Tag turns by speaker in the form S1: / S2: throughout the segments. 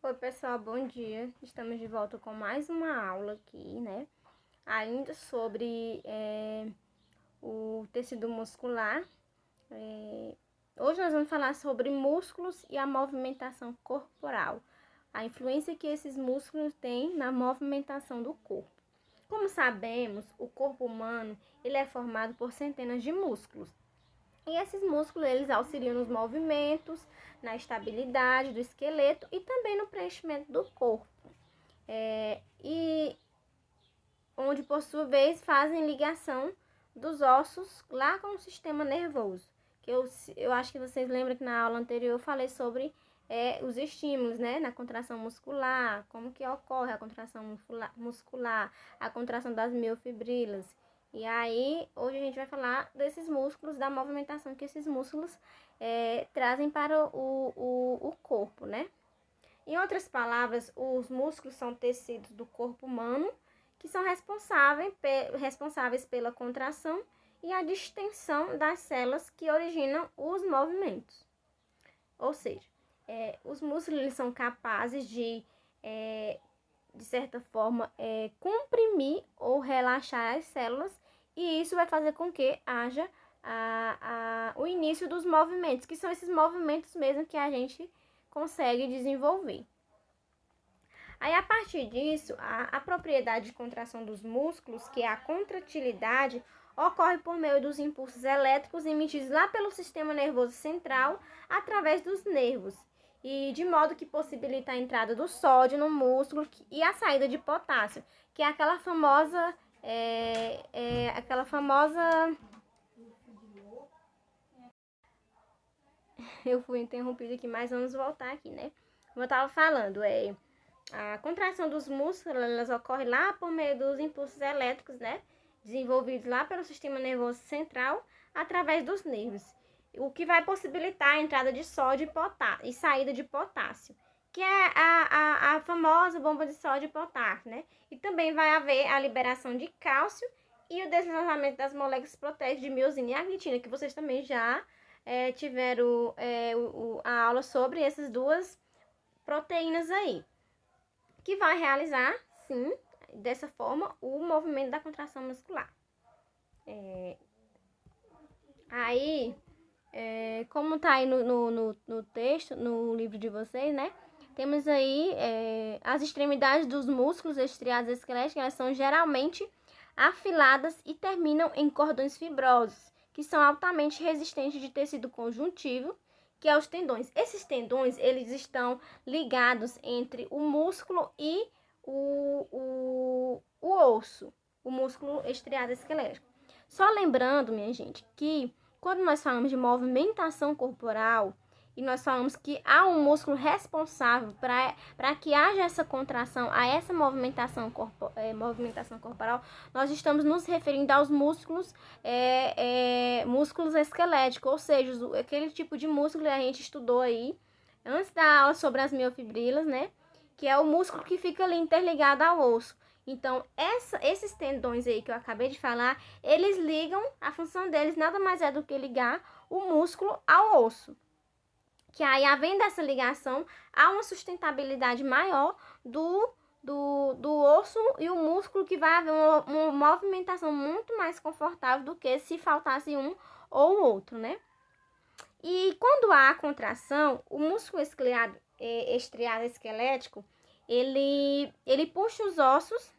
S1: Oi, pessoal, bom dia. Estamos de volta com mais uma aula aqui, né? Ainda sobre o tecido muscular. Hoje nós vamos falar sobre músculos e a movimentação corporal. A influência que esses músculos têm na movimentação do corpo. Como sabemos, o corpo humano ele é formado por centenas de músculos. E esses músculos, eles auxiliam nos movimentos, na estabilidade do esqueleto e também no preenchimento do corpo. E onde, por sua vez, fazem ligação dos ossos lá com o sistema nervoso. Que eu acho que vocês lembram que na aula anterior eu falei sobre os estímulos, né? Na contração muscular, como que ocorre a contração muscular, a contração das miofibrilas. E aí, hoje a gente vai falar desses músculos, da movimentação que esses músculos trazem para o corpo, né? Em outras palavras, os músculos são tecidos do corpo humano que são responsáveis pela contração e a distensão das células que originam os movimentos. Ou seja, os músculos eles são capazes de certa forma, comprimir ou relaxar as células, e isso vai fazer com que haja o início dos movimentos, que são esses movimentos mesmo que a gente consegue desenvolver. Aí, a partir disso, a propriedade de contração dos músculos, que é a contratilidade, ocorre por meio dos impulsos elétricos emitidos lá pelo sistema nervoso central, através dos nervos, e de modo que possibilita a entrada do sódio no músculo e a saída de potássio, que é aquela famosa... Eu fui interrompida aqui, mas vamos voltar aqui, né? Como eu estava falando, a contração dos músculos, elas ocorre lá por meio dos impulsos elétricos, né? Desenvolvidos lá pelo sistema nervoso central, através dos nervos. O que vai possibilitar a entrada de sódio e saída de potássio, que é a famosa bomba de sódio e potássio, né? E também vai haver a liberação de cálcio e o deslocamento das moléculas proteides de miosina e actina, que vocês também já tiveram a aula sobre essas duas proteínas aí, que vai realizar, sim, dessa forma, o movimento da contração muscular. Como tá aí no texto, no livro de vocês, né? Temos aí as extremidades dos músculos estriados esqueléticos, elas são geralmente afiladas e terminam em cordões fibrosos, que são altamente resistentes de tecido conjuntivo, que é os tendões. Esses tendões, eles estão ligados entre o músculo e o osso, o músculo estriado esquelético. Só lembrando, minha gente, que quando nós falamos de movimentação corporal e nós falamos que há um músculo responsável para que haja essa contração, a essa movimentação corporal, nós estamos nos referindo aos músculos músculos esqueléticos, ou seja, aquele tipo de músculo que a gente estudou aí antes da aula sobre as miofibrilas, né? Que é o músculo que fica ali interligado ao osso. Então, esses tendões aí que eu acabei de falar, eles ligam, a função deles nada mais é do que ligar o músculo ao osso. Que aí, havendo essa ligação, há uma sustentabilidade maior do osso e o músculo, que vai haver uma movimentação muito mais confortável do que se faltasse um ou outro, né? E quando há a contração, o músculo estriado esquelético, ele puxa os ossos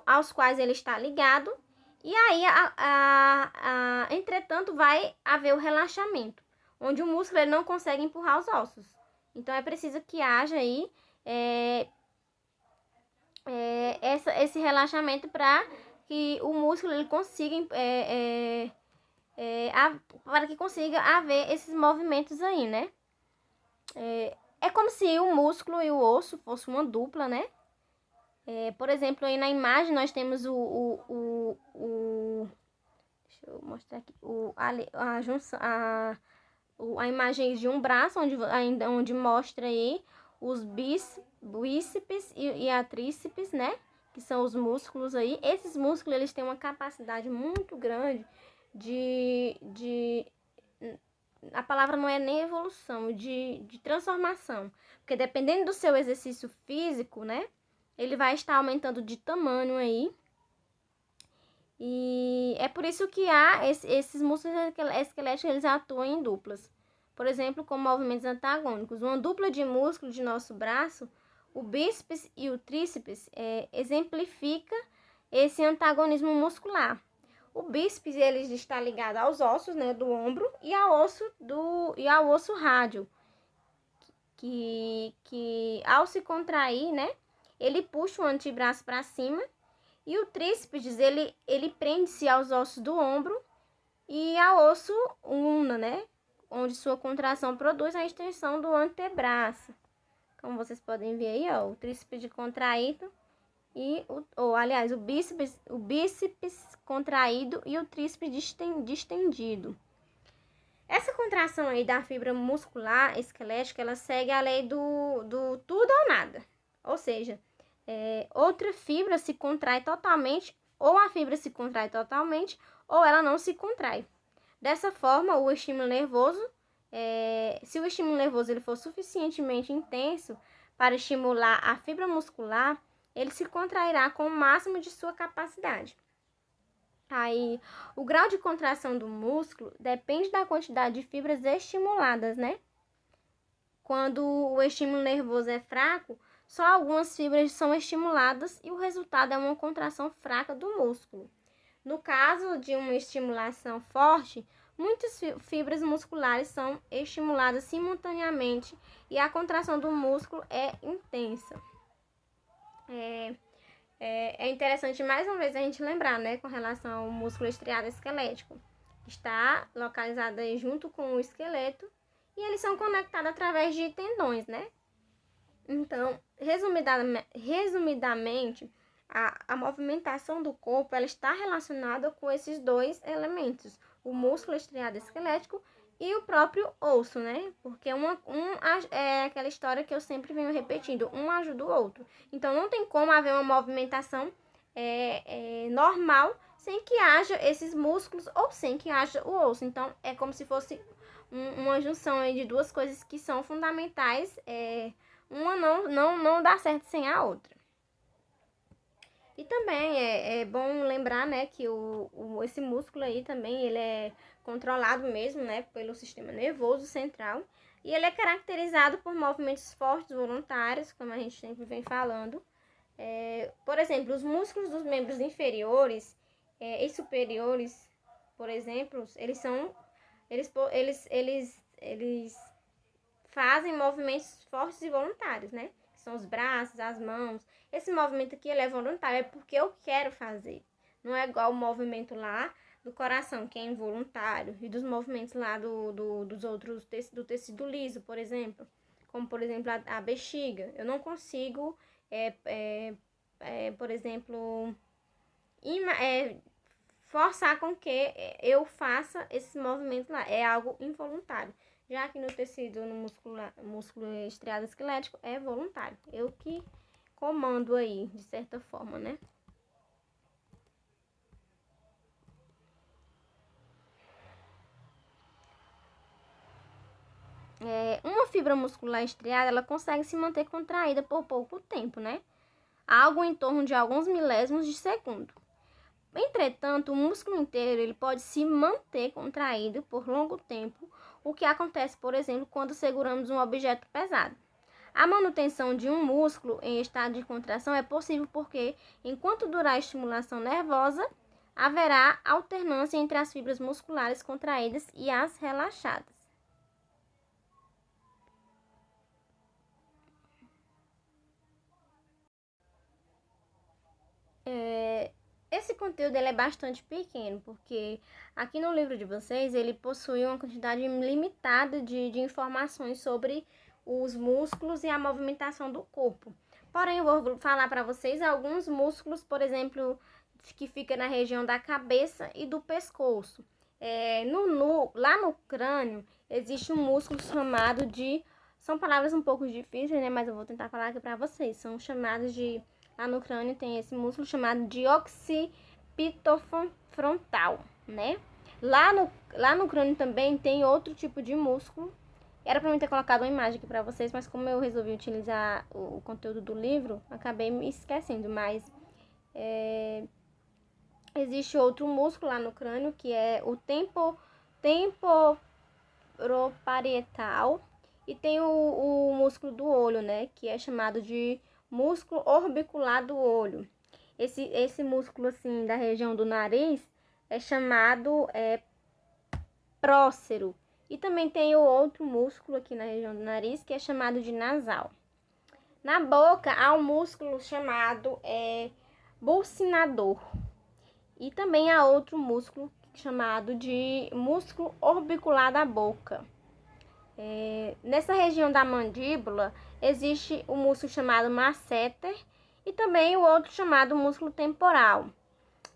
S1: aos quais ele está ligado, e aí, entretanto, vai haver o relaxamento, onde o músculo ele não consegue empurrar os ossos. Então, é preciso que haja aí esse relaxamento para que o músculo ele consiga para que consiga haver esses movimentos aí, né? É como se o músculo e o osso fossem uma dupla, né? Por exemplo, aí na imagem nós temos deixa eu mostrar aqui, a imagem de um braço, onde mostra aí os bíceps e a tríceps, né? Que são os músculos aí. Esses músculos, eles têm uma capacidade muito grande de a palavra não é nem evolução, de transformação. Porque dependendo do seu exercício físico, né? Ele vai estar aumentando de tamanho aí. E é por isso que esses músculos esqueléticos, eles atuam em duplas. Por exemplo, com movimentos antagônicos. Uma dupla de músculo de nosso braço, o bíceps e o tríceps, exemplifica esse antagonismo muscular. O bíceps ele está ligado aos ossos, né, do ombro e ao osso rádio, que ao se contrair, né, ele puxa o antebraço para cima, e o tríceps ele prende-se aos ossos do ombro e ao osso ulna, né, onde sua contração produz a extensão do antebraço. Como vocês podem ver aí, ó, o tríceps contraído e o bíceps contraído e o tríceps distendido. Essa contração aí da fibra muscular esquelética, ela segue a lei do tudo ou nada. Ou seja, outra fibra se contrai totalmente, ou a fibra se contrai totalmente, ou ela não se contrai. Dessa forma, o estímulo nervoso, se o estímulo nervoso ele for suficientemente intenso para estimular a fibra muscular, ele se contrairá com o máximo de sua capacidade. Aí, o grau de contração do músculo depende da quantidade de fibras estimuladas, né? Quando o estímulo nervoso é fraco, só algumas fibras são estimuladas e o resultado é uma contração fraca do músculo. No caso de uma estimulação forte, muitas fibras musculares são estimuladas simultaneamente e a contração do músculo é intensa. É interessante mais uma vez a gente lembrar, né, com relação ao músculo estriado esquelético. Está localizado aí junto com o esqueleto e eles são conectados através de tendões, né? Então, resumidamente, a movimentação do corpo ela está relacionada com esses dois elementos, o músculo estriado esquelético e o próprio osso, né? Porque é aquela história que eu sempre venho repetindo, um ajuda o outro. Então, não tem como haver uma movimentação normal sem que haja esses músculos ou sem que haja o osso. Então, é como se fosse uma junção aí de duas coisas que são fundamentais. Uma não dá certo sem a outra. E também é bom lembrar, né, que esse músculo aí também, ele é controlado mesmo, né, pelo sistema nervoso central. E ele é caracterizado por movimentos fortes voluntários, como a gente sempre vem falando. Por exemplo, os músculos dos membros inferiores e superiores, por exemplo, eles fazem movimentos fortes e voluntários, né? Que são os braços, as mãos. Esse movimento aqui ele é voluntário, é porque eu quero fazer. Não é igual o movimento lá do coração, que é involuntário, e dos movimentos lá dos outros, do tecido liso, por exemplo. Como, por exemplo, a bexiga. Eu não consigo, por exemplo, forçar com que eu faça esses movimentos lá. É algo involuntário. Já que no tecido, no músculo estriado esquelético, é voluntário. Eu que comando aí, de certa forma, né? Uma fibra muscular estriada, ela consegue se manter contraída por pouco tempo, né? Algo em torno de alguns milésimos de segundo. Entretanto, o músculo inteiro ele pode se manter contraído por longo tempo, o que acontece, por exemplo, quando seguramos um objeto pesado. A manutenção de um músculo em estado de contração é possível porque, enquanto durar a estimulação nervosa, haverá alternância entre as fibras musculares contraídas e as relaxadas. Esse conteúdo ele é bastante pequeno, porque aqui no livro de vocês ele possui uma quantidade limitada de informações sobre os músculos e a movimentação do corpo. Porém, eu vou falar para vocês alguns músculos, por exemplo, que fica na região da cabeça e do pescoço. Lá no crânio existe um músculo chamado de... São palavras um pouco difíceis, né? Mas eu vou tentar falar aqui para vocês. São chamados de... Lá no crânio tem esse músculo chamado de occipitofrontal, né? Lá no crânio também tem outro tipo de músculo. Era pra mim ter colocado uma imagem aqui pra vocês, mas como eu resolvi utilizar o conteúdo do livro, acabei me esquecendo. Mas existe outro músculo lá no crânio, que é o temporoparietal. E tem o músculo do olho, né? Que é chamado de músculo orbicular do olho. Esse músculo, assim, da região do nariz é chamado prócero. E também tem o outro músculo aqui na região do nariz, que é chamado de nasal. Na boca, há um músculo chamado bucinador. E também há outro músculo chamado de músculo orbicular da boca. Nessa região da mandíbula, existe o músculo chamado masseter e também o outro chamado músculo temporal.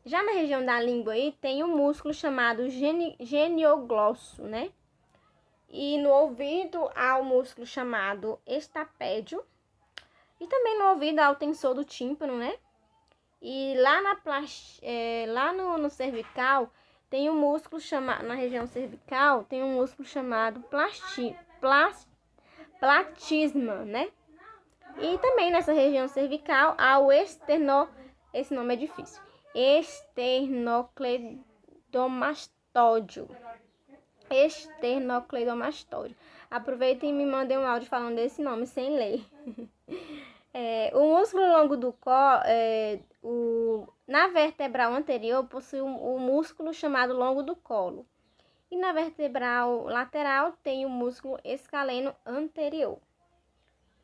S1: Já na região da língua aí, tem um músculo chamado genioglosso, né? E no ouvido há o músculo chamado estapédio. E também no ouvido há o tensor do tímpano, né? E lá no cervical tem um músculo chamado, na região cervical, tem um músculo chamado platisma, né? E também nessa região cervical há o esse nome é difícil, esternocleidomastóide. Aproveitem e me mandem um áudio falando desse nome sem ler. O músculo longo do na vertebral anterior possui um músculo chamado longo do colo. E na vertebral lateral tem o músculo escaleno anterior.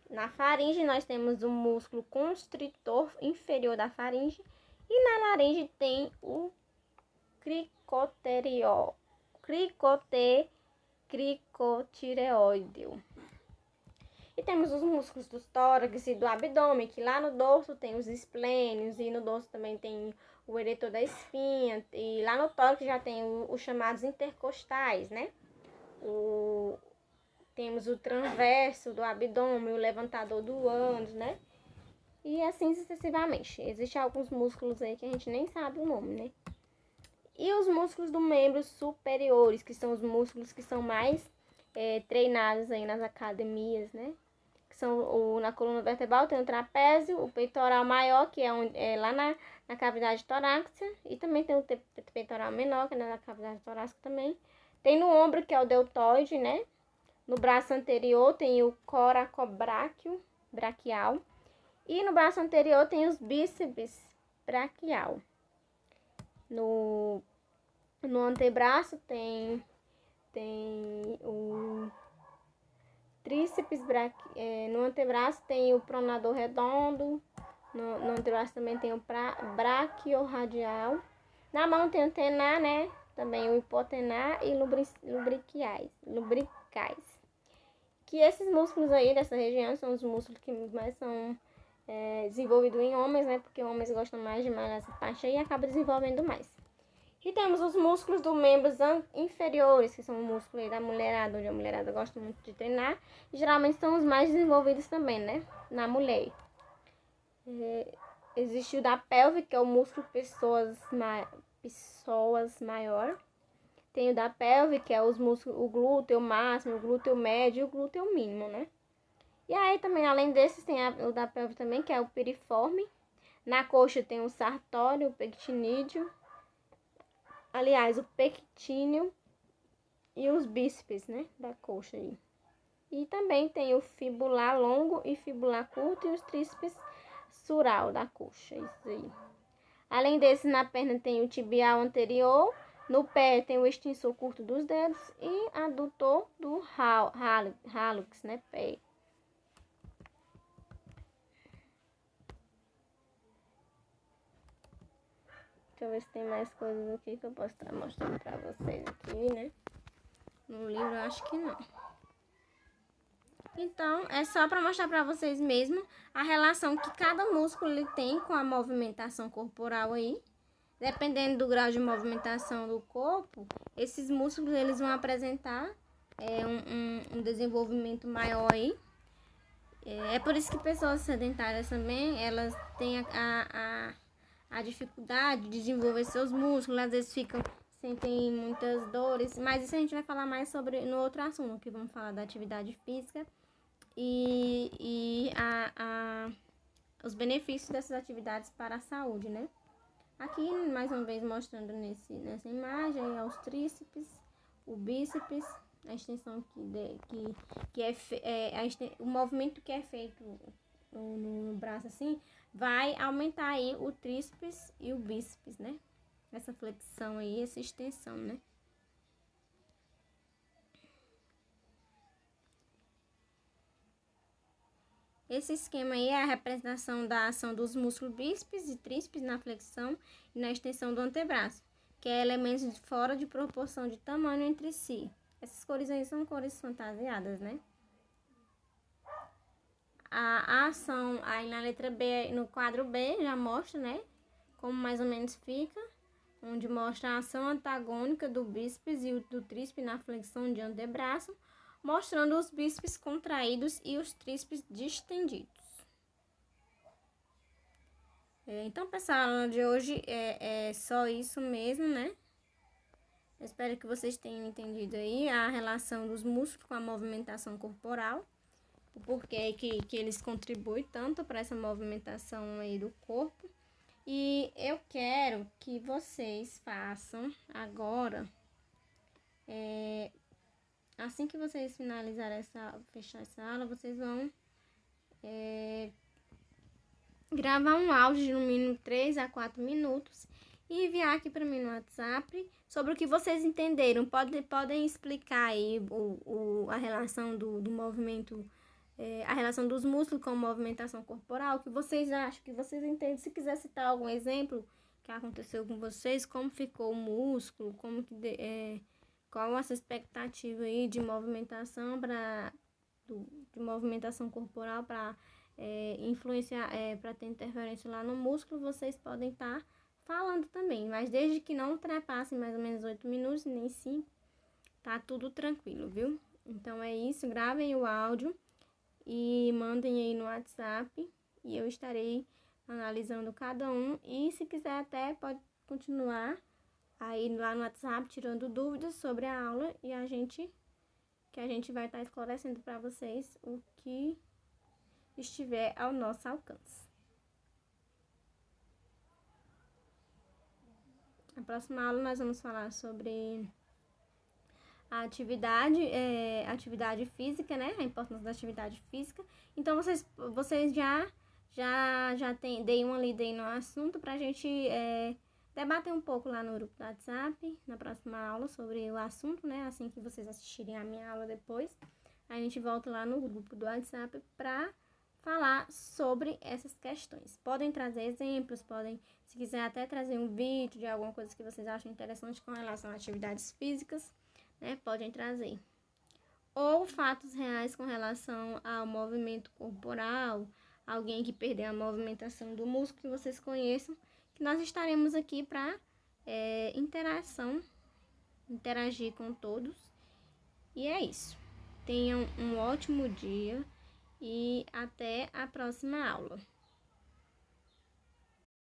S1: Na faringe nós temos o músculo constritor inferior da faringe. E na laringe tem o cricotireoideo. E temos os músculos do tórax e do abdômen, que lá no dorso tem os esplênios, e no dorso também tem o eretor da espinha, e lá no tórax já tem os chamados intercostais, né? Temos o transverso do abdômen, o levantador do ânus, né? E assim sucessivamente. Existem alguns músculos aí que a gente nem sabe o nome, né? E os músculos dos membros superiores, que são os músculos que são mais treinados aí nas academias, né? Que são na coluna vertebral tem o trapézio, o peitoral maior, que é lá na cavidade torácica, e também tem o peitoral menor, que é na cavidade torácica também. Tem no ombro, que é o deltoide, né? No braço anterior tem o coracobráquio braquial. E no braço anterior tem os bíceps braquial. No antebraço tem o tríceps braquial. No antebraço tem o pronador redondo. No antebraço também tem o braquiorradial. Na mão tem o tenar, né? Também o hipotenar e lubricais. Que esses músculos aí dessa região são os músculos que mais são desenvolvidos em homens, né? Porque homens gostam mais de malhar essa parte aí e acaba desenvolvendo mais. E temos os músculos dos membros inferiores, que são o músculo aí da mulherada, onde a mulherada gosta muito de treinar. E geralmente são os mais desenvolvidos também, né? Na mulher. Existe o da pelve, que é o músculo pessoas maior. Tem o da pelve, que é os músculos, o glúteo máximo, o glúteo médio e o glúteo mínimo, né? E aí também, além desses, tem o da pelve também, que é o piriforme. Na coxa tem o sartório, o pectinídeo. Aliás, o pectíneo e os bíceps, né? Da coxa aí. E também tem o fibular longo e fibular curto e os tríceps sural da coxa, isso aí. Além desse, na perna tem o tibial anterior. No pé tem o extensor curto dos dedos e adutor do hálux, né? Pé. Deixa eu ver se tem mais coisas aqui que eu posso estar mostrando pra vocês aqui, né? No livro eu acho que não. Então, é só para mostrar para vocês mesmo a relação que cada músculo ele tem com a movimentação corporal aí. Dependendo do grau de movimentação do corpo, esses músculos eles vão apresentar um desenvolvimento maior aí. É por isso que pessoas sedentárias também, elas têm a dificuldade de desenvolver seus músculos, às vezes ficam sentem muitas dores, mas isso a gente vai falar mais sobre no outro assunto, que vamos falar da atividade física e os benefícios dessas atividades para a saúde, né? Aqui, mais uma vez, mostrando nessa imagem, os tríceps, o bíceps, a extensão o movimento que é feito no braço assim, vai aumentar aí o tríceps e o bíceps, né? Essa flexão aí, essa extensão, né? Esse esquema aí é a representação da ação dos músculos bíceps e tríceps na flexão e na extensão do antebraço, que é elementos fora de proporção de tamanho entre si. Essas cores aí são cores fantasiadas, né? A ação aí na letra B, no quadro B, já mostra, né? Como mais ou menos fica, onde mostra a ação antagônica do bíceps e do tríceps na flexão de antebraço, mostrando os bíceps contraídos e os tríceps distendidos. Então, pessoal, a aula de hoje é só isso mesmo, né? Eu espero que vocês tenham entendido aí a relação dos músculos com a movimentação corporal, o porquê que eles contribuem tanto para essa movimentação aí do corpo. E eu quero que vocês façam agora, assim que vocês finalizarem fechar essa aula, vocês vão gravar um áudio de no mínimo 3 a 4 minutos e enviar aqui para mim no WhatsApp sobre o que vocês entenderam. Podem explicar aí a relação do movimento, a relação dos músculos com a movimentação corporal, o que vocês acham, que vocês entendem. Se quiser citar algum exemplo que aconteceu com vocês, como ficou o músculo, qual essa expectativa aí de movimentação de movimentação corporal para influenciar, para ter interferência lá no músculo, vocês podem estar falando também, mas desde que não ultrapassem mais ou menos 8 minutos, nem 5, tá tudo tranquilo, viu? Então é isso, gravem o áudio e mandem aí no WhatsApp e eu estarei analisando cada um, e se quiser até pode continuar aí lá no WhatsApp tirando dúvidas sobre a aula e a gente vai estar esclarecendo para vocês o que estiver ao nosso alcance. Na próxima aula nós vamos falar sobre a atividade física, né? A importância da atividade física. Então vocês já dei uma lida aí no assunto pra gente debater um pouco lá no grupo do WhatsApp na próxima aula sobre o assunto, né? Assim que vocês assistirem a minha aula depois, a gente volta lá no grupo do WhatsApp pra falar sobre essas questões. Podem trazer exemplos, se quiser até trazer um vídeo de alguma coisa que vocês acham interessante com relação a atividades físicas, né? Podem trazer. Ou fatos reais com relação ao movimento corporal, alguém que perdeu a movimentação do músculo que vocês conheçam, que nós estaremos aqui para interagir com todos. E é isso. Tenham um ótimo dia e até a próxima aula.